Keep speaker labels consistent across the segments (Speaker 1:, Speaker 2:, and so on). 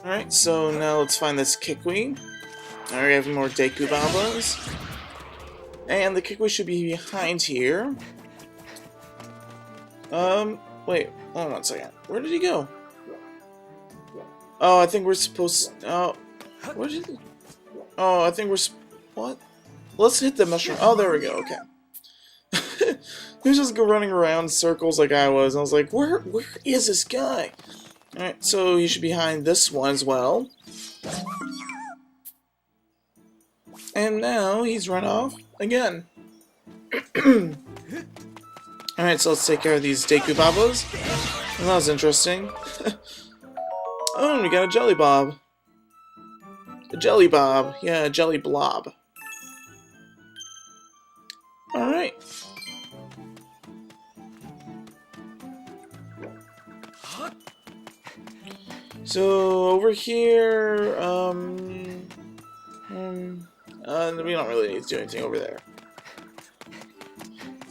Speaker 1: Alright, so now let's find this Kikwi. Alright, we have more Deku Babas. And the Kikwi should be behind here. Wait, hold on one second. Where did he go? Oh, I think we're supposed to... Oh, where did he... Oh, I think we're... What? Let's hit the mushroom. Oh, there we go, okay. He was just running around in circles like I was. I was like, where is this guy? Alright, so he should be behind this one as well. And now he's run off again. Alright, so let's take care of these Deku Babas. Well, that was interesting. Oh, and we got a Jelly Bob. A Jelly Bob. Yeah, a Jelly Blob. Alright. So, over here, we don't really need to do anything over there.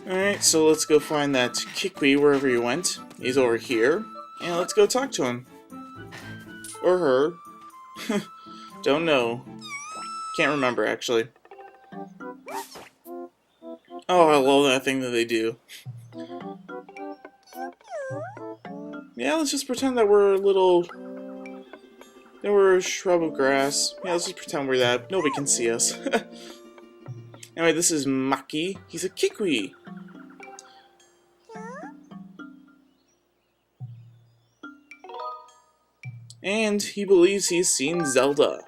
Speaker 1: Alright, so let's go find that Kikwi wherever he went. He's over here. And let's go talk to him. Or her. Don't know. Can't remember, actually. Oh, I love that thing that they do. Yeah, let's just pretend that we're a little... that we're a shrub of grass. Yeah, let's just pretend we're that. Nobody can see us. Anyway, this is Maki. He's a Kikwi. And he believes he's seen Zelda.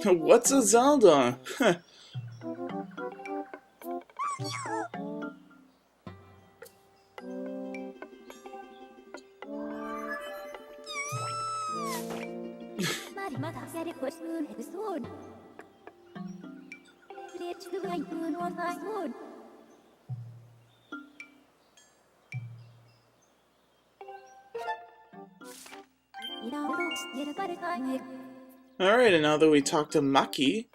Speaker 1: What's a Zelda? Alright, and now that we talked to Maki,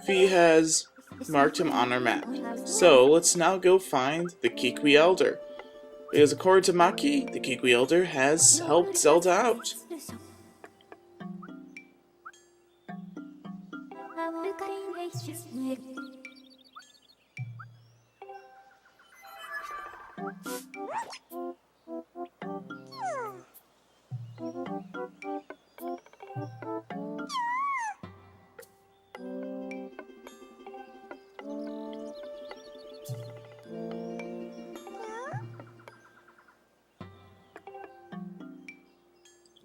Speaker 1: Fee has marked him on our map. So, let's now go find the Kikwi Elder. Because according to Maki, the Kikwi Elder has helped Zelda out.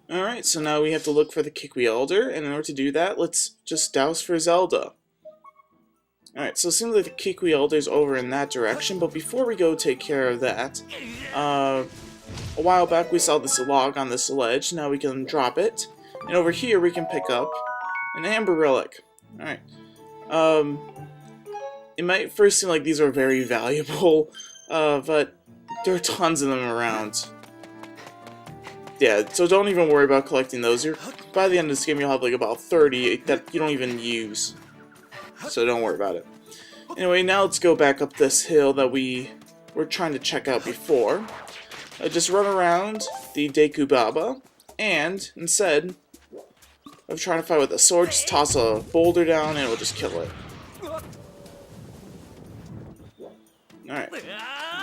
Speaker 1: Alright, so now we have to look for the Kikwi Elder, and in order to do that, let's just douse for Zelda. Alright, so it seems like the Kikwi Elder is over in that direction, but before we go take care of that, a while back we saw this log on this ledge, now we can drop it, and over here we can pick up an Amber Relic. Alright, it might first seem like these are very valuable, but there are tons of them around. Yeah, so don't even worry about collecting those. By the end of this game, you'll have like about 30 that you don't even use. So don't worry about it. Anyway, now let's go back up this hill that we were trying to check out before. Just run around the Deku Baba, and instead of trying to fight with a sword, just toss a boulder down and it will just kill it. Alright.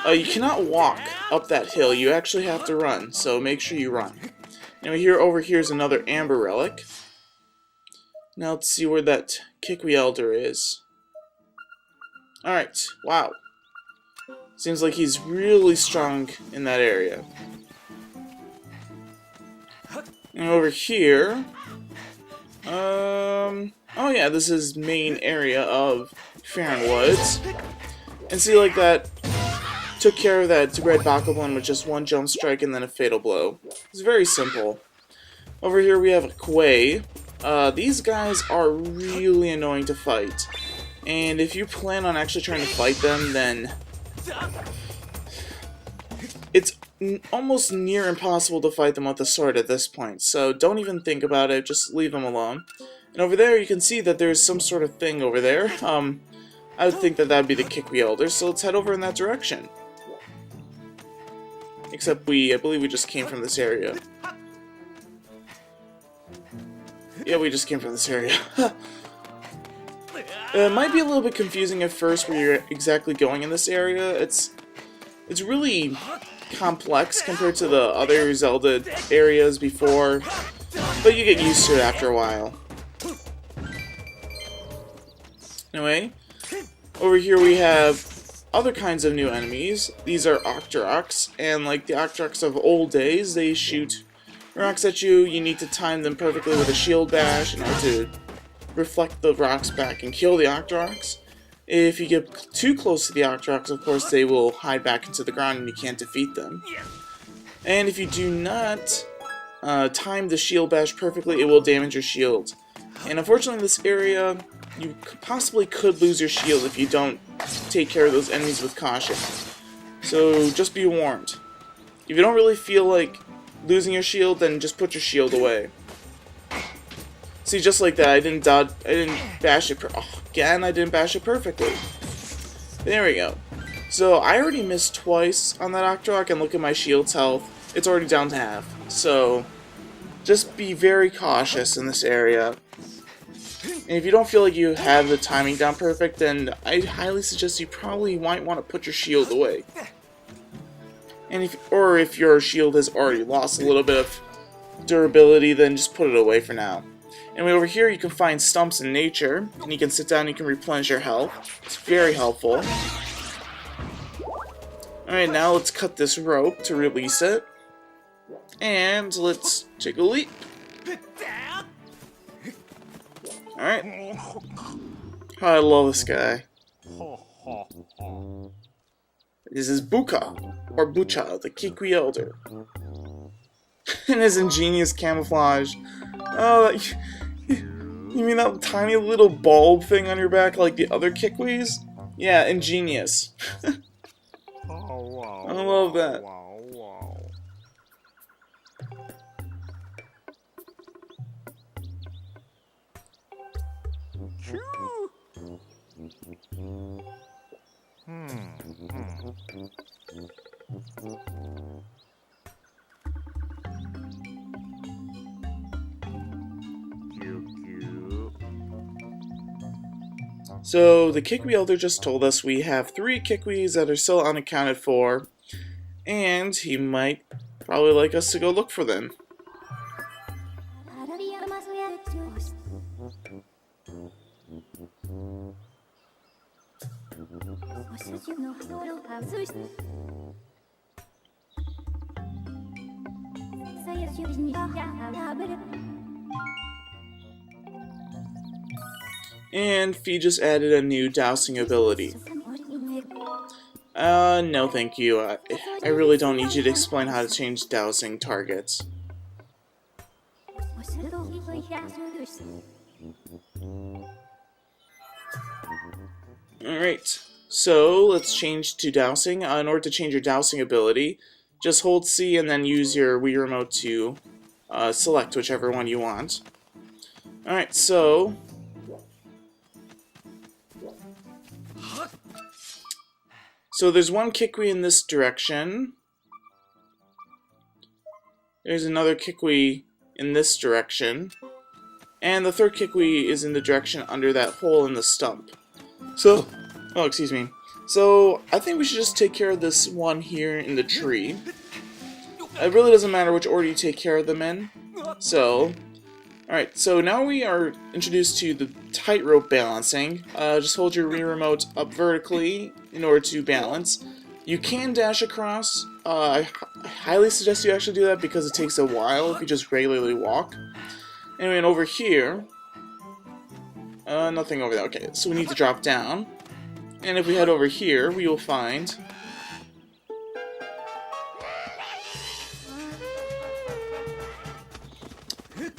Speaker 1: You cannot walk up that hill, you actually have to run, so make sure you run. Now over here's another Amber Relic. Now let's see where that Kikwi Elder is. Alright, wow. Seems like he's really strong in that area. And over here... oh yeah, this is main area of Faron Woods. And see, like that... took care of that red Bokoblin with just one jump strike and then a fatal blow. It's very simple. Over here we have a Quay. These guys are really annoying to fight. And if you plan on actually trying to fight them, then it's almost near impossible to fight them with a sword at this point. So don't even think about it, just leave them alone. And over there you can see that there's some sort of thing over there. I would think that that'd be the Kikwi Elder, so let's head over in that direction. Except I believe we just came from this area. Yeah, we just came from this area. It might be a little bit confusing at first where you're exactly going in this area. It's really complex compared to the other Zelda areas before, but you get used to it after a while. Anyway, over here we have other kinds of new enemies. These are Octoroks, and like the Octoroks of old days, they shoot rocks at you. You need to time them perfectly with a shield bash in order to reflect the rocks back and kill the Octoroks. If you get too close to the Octoroks, of course, they will hide back into the ground and you can't defeat them. And if you do not time the shield bash perfectly, it will damage your shield. And unfortunately in this area, you possibly could lose your shield if you don't take care of those enemies with caution. So just be warned. If you don't really feel like losing your shield, then just put your shield away. See, just like that, I didn't bash it again, I didn't bash it perfectly. There we go. So I already missed twice on that Octorok, and look at my shield's health. It's already down to half. So just be very cautious in this area. And if you don't feel like you have the timing down perfect, then I highly suggest you probably might want to put your shield away. And if your shield has already lost a little bit of durability, then just put it away for now. Anyway, over here you can find stumps in nature, and you can sit down and you can replenish your health. It's very helpful. Alright, now let's cut this rope to release it. And let's take a leap. Alright. Oh, I love this guy. This is Buka, or Bucha, the Kikwi Elder. And his ingenious camouflage. Oh, you mean that tiny little bulb thing on your back like the other Kikwis? Yeah, ingenious. I love that. So, the Kikwi Elder just told us we have 3 Kikwis that are still unaccounted for, and he might probably like us to go look for them. And Fee just added a new dowsing ability. No thank you. I really don't need you to explain how to change dowsing targets. Alright, so let's change to dowsing. In order to change your dowsing ability, just hold C and then use your Wii Remote to select whichever one you want. Alright, so there's one Kikwi in this direction. There's another Kikwi in this direction. And the third Kikwi is in the direction under that hole in the stump. So, oh, excuse me. So, I think we should just take care of this one here in the tree. It really doesn't matter which order you take care of them in. So, alright, so now we are introduced to the tightrope balancing. Just hold your Wii Remote up vertically in order to balance. You can dash across. I highly suggest you actually do that because it takes a while if you just regularly walk. Anyway, and over here, nothing over there. Okay, so we need to drop down. And if we head over here, we will find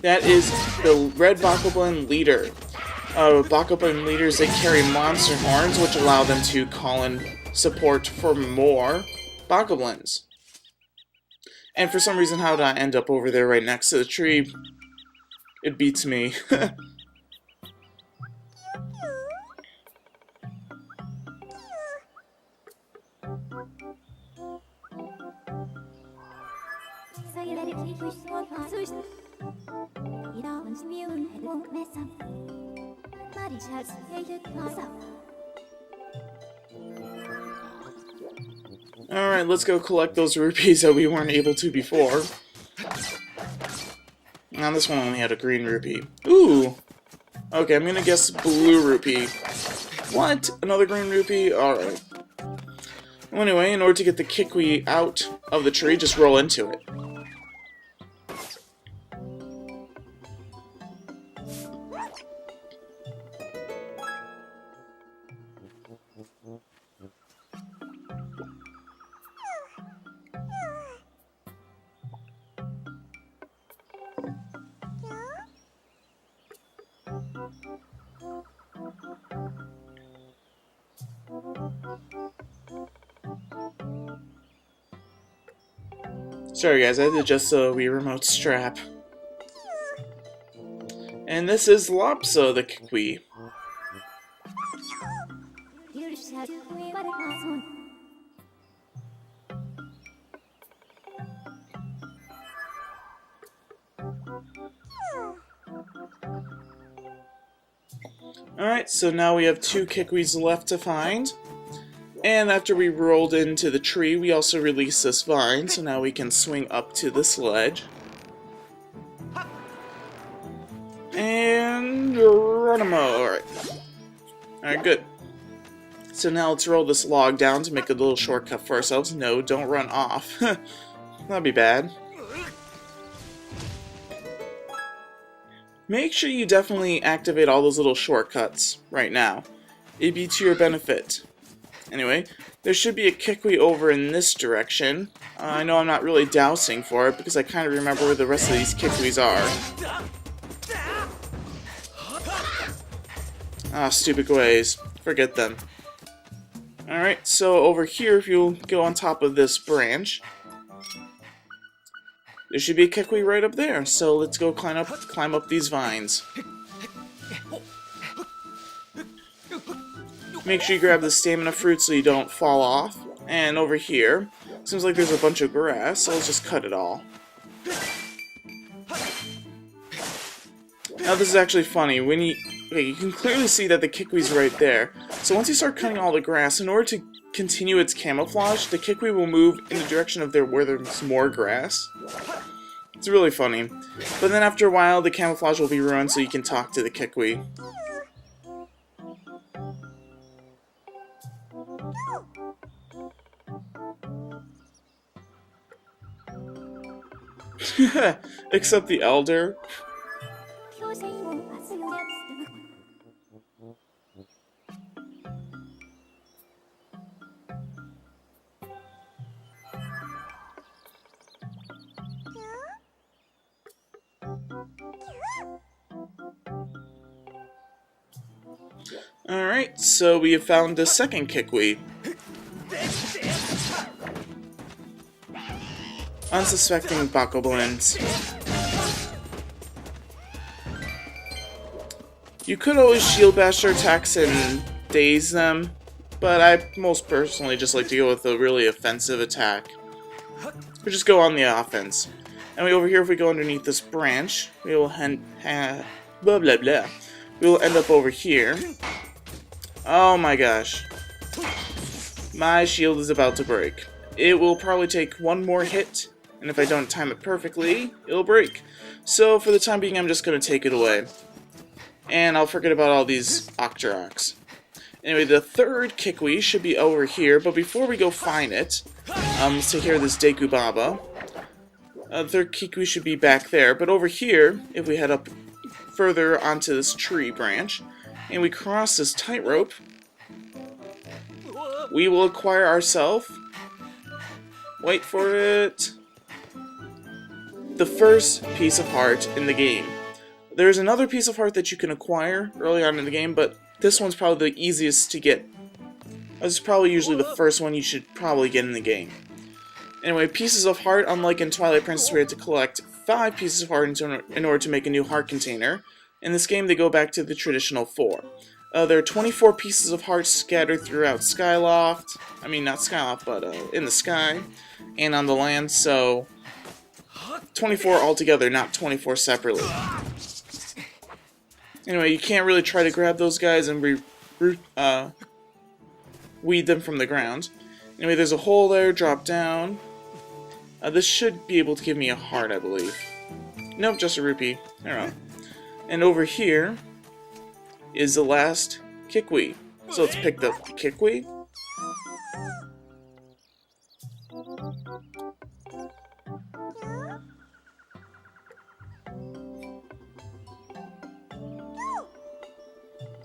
Speaker 1: that is the red Bokoblin leader. Bokoblin leaders, they carry monster horns, which allow them to call in support for more Bokoblins. And for some reason, how did I end up over there right next to the tree? It beats me. Alright, let's go collect those rupees that we weren't able to before. Now this one only had a green rupee. Ooh! Okay, I'm gonna guess blue rupee. What? Another green rupee? Alright. Well, anyway, in order to get the Kikwi out of the tree, just roll into it. Sorry guys, I had to adjust the Wii Remote strap. And this is Lopsa, the Kikwi. Alright, so now we have 2 Kikwis left to find. And after we rolled into the tree, we also released this vine, so now we can swing up to this ledge. And Geronimo, alright. Alright, good. So now let's roll this log down to make a little shortcut for ourselves. No, don't run off. That'd be bad. Make sure you definitely activate all those little shortcuts right now. It'd be to your benefit. Anyway, there should be a Kikwi over in this direction. I know I'm not really dousing for it because I kind of remember where the rest of these Kikwis are. Ah, stupid ways. Forget them. Alright, so over here, if you go on top of this branch, there should be a Kikwi right up there. So let's go climb up these vines. Make sure you grab the stamina fruit so you don't fall off. And over here, seems like there's a bunch of grass, so let's just cut it all. Now this is actually funny. When you can clearly see that the Kikwi's right there. So once you start cutting all the grass, in order to continue its camouflage, the Kikwi will move in the direction of where there's more grass. It's really funny. But then after a while, the camouflage will be ruined so you can talk to the Kikwi. Except the elder. Alright, so we have found the second Kikwi. Unsuspecting bokoblins. You could always shield bash their attacks and daze them, but I most personally just like to go with a really offensive attack. Or just go on the offense. And over here, if we go underneath this branch, we will blah blah blah. We will end up over here. Oh my gosh. My shield is about to break. It will probably take one more hit, and if I don't time it perfectly, it'll break. So for the time being, I'm just going to take it away. And I'll forget about all these Octoroks. Anyway, the third Kikwi should be over here, but before we go find it, let's take care of this Deku Baba. The third Kikwi should be back there, but over here, if we head up further onto this tree branch, and we cross this tightrope, we will acquire ourselves, wait for it, the first piece of heart in the game. There's another piece of heart that you can acquire early on in the game, but this one's probably the easiest to get. This is probably usually the first one you should probably get in the game. Anyway, pieces of heart, unlike in Twilight Princess where you had to collect 5 pieces of heart in order to make a new heart container, in this game they go back to the traditional 4. There are 24 pieces of heart scattered throughout Skyloft. I mean, not Skyloft, but in the sky and on the land, so 24 altogether, not 24 separately. Anyway, you can't really try to grab those guys and weed them from the ground. Anyway, there's a hole there, drop down. This should be able to give me a heart, I believe. Nope, just a rupee. I don't know. And over here is the last Kikwi. So let's pick the Kikwi.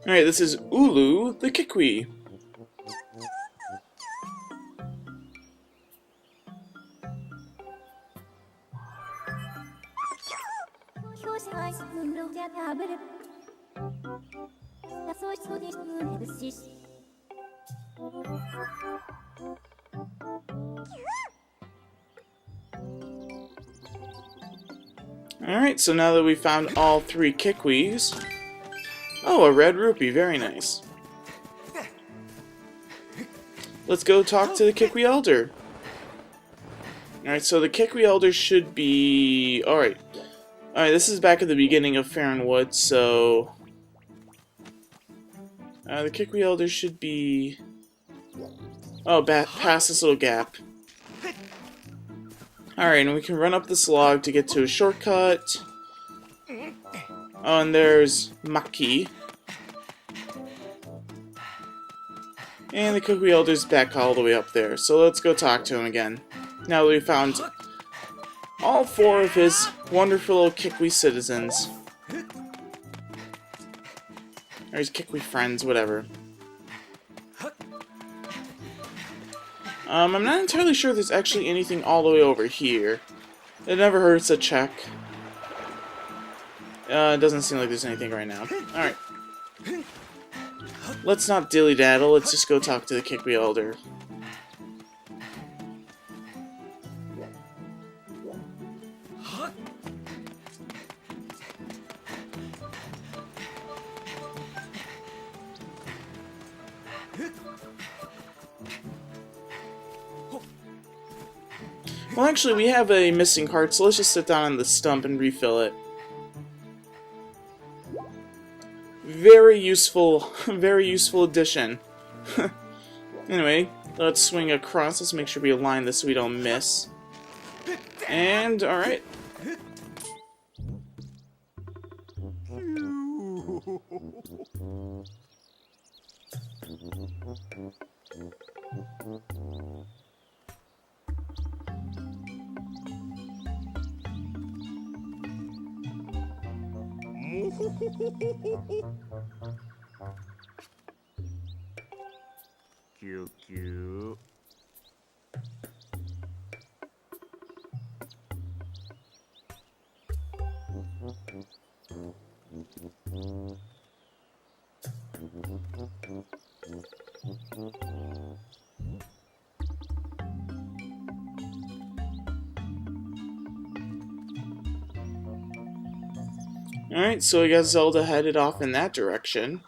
Speaker 1: Alright, this is Ulu, the Kikwi. Alright, so now that we found all 3 Kikwis... Oh, a red rupee, very nice. Let's go talk to the Kikwi Elder. Alright, so the Kikwi Elder should be... Alright, this is back at the beginning of Faron Wood, so... the Kikwi Elder should be... Oh, past this little gap. Alright, and we can run up this log to get to a shortcut. Oh, and there's Maki. And the Kikwi Elder's back all the way up there, so let's go talk to him again. Now that we found all 4 of his wonderful little Kikwi citizens. Or his Kikwi friends, whatever. I'm not entirely sure if there's actually anything all the way over here. It never hurts to check. It doesn't seem like there's anything right now. Alright. Let's not dilly-daddle, let's just go talk to the Kikwi Elder. Well, actually, we have a missing cart, so let's just sit down on the stump and refill it. Very useful addition. Anyway, let's swing across. Let's make sure we align this so we don't miss. And, alright.
Speaker 2: Cute, cute.
Speaker 1: Alright, so I guess Zelda headed off in that direction.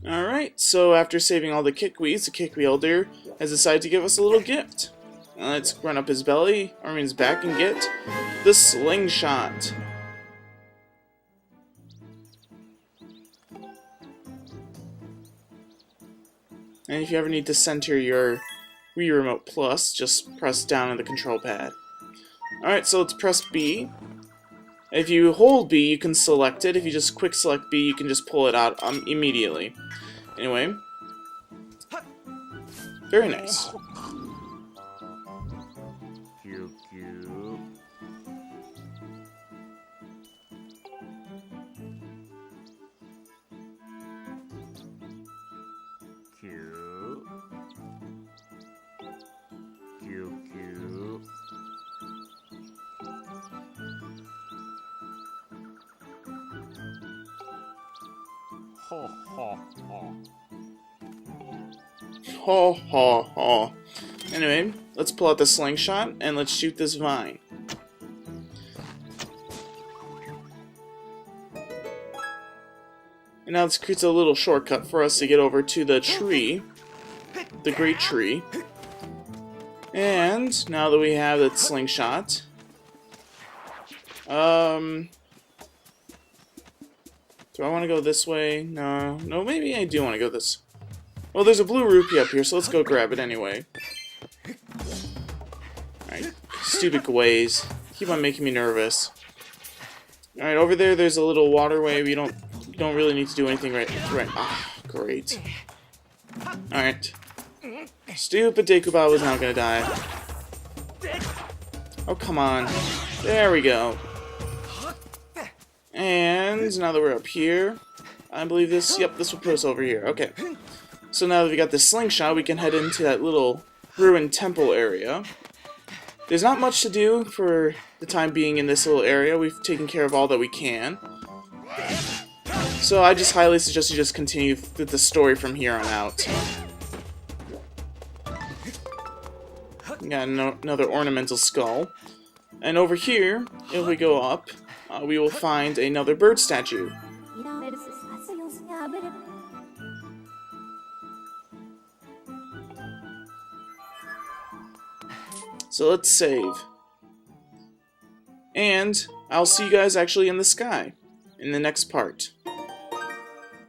Speaker 1: Alright, so after saving all the Kikwis, the Kikwi Elder has decided to give us a little gift. Let's run up his belly, or his back, and get the slingshot. And if you ever need to center your Wii Remote Plus, just press down on the control pad. Alright, so let's press B. If you hold B, you can select it. If you just quick select B, you can just pull it out immediately. Anyway. Very nice.
Speaker 2: Cute, cute. Cute. Cute, cute. Ho ho ho.
Speaker 1: Ha ha ha. Anyway, let's pull out the slingshot and let's shoot this vine. And now this creates a little shortcut for us to get over to the tree, the great tree. And now that we have that slingshot, do I want to go this way? No, maybe I do want to go this. Well, there's a blue rupee up here, so let's go grab it anyway. Alright, stupid ways. Keep on making me nervous. Alright, over there's a little waterway. We don't really need to do anything right. Ah, great. Alright. Stupid Deku was not gonna die. Oh, come on. There we go. And now that we're up here, I believe this will put us over here. Okay. So now that we got the slingshot, we can head into that little ruined temple area. There's not much to do for the time being in this little area. We've taken care of all that we can. So I just highly suggest you just continue with the story from here on out. We got another ornamental skull. And over here, if we go up, we will find another bird statue. So let's save. And I'll see you guys actually in the sky in the next part.